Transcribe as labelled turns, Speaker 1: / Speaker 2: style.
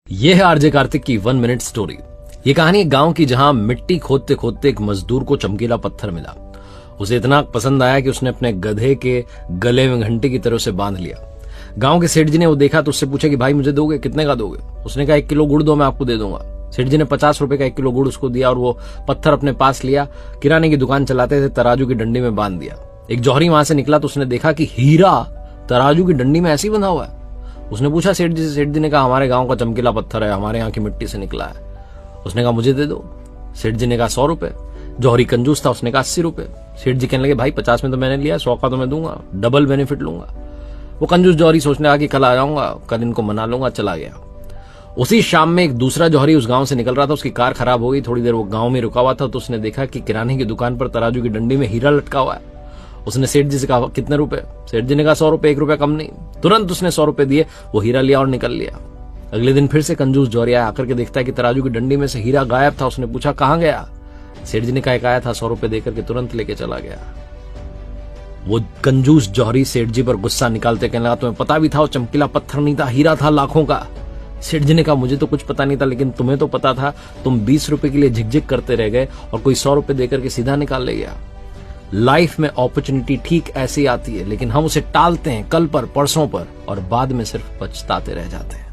Speaker 1: ये है आरजे कार्तिक की 1 मिनट स्टोरी। ये कहानी एक गांव की जहां मिट्टी खोदते खोदते एक मजदूर को चमकीला पत्थर मिला। उसे इतना पसंद आया कि उसने अपने गधे के गले में घंटी की तरह से बांध लिया। गांव के सेठ जी ने वो देखा तो उससे पूछा कि भाई मुझे दोगे, कितने का दोगे? उसने कहा 1 किलो गुड़ दो, मैं आपको दे दूंगा। सेठ जी ने 50 रुपए का 1 किलो गुड़ उसको दिया और वो पत्थर अपने पास लिया। किराने की दुकान चलाते थे, तराजू की डंडी में बांध दिया। एक जौहरी वहां से निकला तो उसने देखा कि हीरा तराजू की डंडी में ऐसे ही बंधा हुआ है। उसने पूछा सेठ जी से। सेठ जी ने कहा हमारे गांव का चमकीला पत्थर है, हमारे यहाँ की मिट्टी से निकला है। उसने कहा मुझे दे दो। सेठ जी ने कहा 100 रुपए। जौहरी कंजूस था, उसने कहा 80 रुपए। सेठ जी कहने लगे भाई 50 में तो मैंने लिया, 100 का तो मैं दूंगा, डबल बेनिफिट लूंगा। वो कंजूस जौहरी सोचने लगा कि कल आ जाऊंगा, कल इनको मना लूंगा। चला गया। उसी शाम में एक दूसरा जौहरी उस गांव से निकल रहा था। उसकी कार खराब हो गई। थोड़ी देर वो गांव में रुका हुआ था तो उसने देखा कि किराने की दुकान पर तराजू की डंडी में हीरा लटका हुआ है। उसने सेठ जी से कहा कितने रुपए? सेठ जी ने कहा 100 रुपए, 1 रुपया कम नहीं। तुरंत उसने 100 रुपए दिए, वो हीरा लिया और निकल लिया। अगले दिन फिर से कंजूस जौहरी आया, आकर के देखता है कि तराजू की डंडी में से हीरा गायब था। उसने पूछा कहां गया? सेठ जी ने कहा आया था, 100 रुपए देकर के तुरंत लेके चला गया। वो कंजूस जौहरी सेठ जी पर गुस्सा निकालते कहने लगा तुम्हें पता भी था वो चमकीला पत्थर नहीं था, हीरा था लाखों का। सेठ जी ने कहा मुझे तो कुछ पता नहीं था, लेकिन तुम्हें तो पता था। तुम 20 रुपए के लिए झिकझिक करते रह गए और कोई 100 रुपए देकर के सीधा निकाल ले गया। लाइफ में अपॉर्चुनिटी ठीक ऐसी आती है, लेकिन हम उसे टालते हैं कल पर, परसों पर, और बाद में सिर्फ पछताते रह जाते हैं।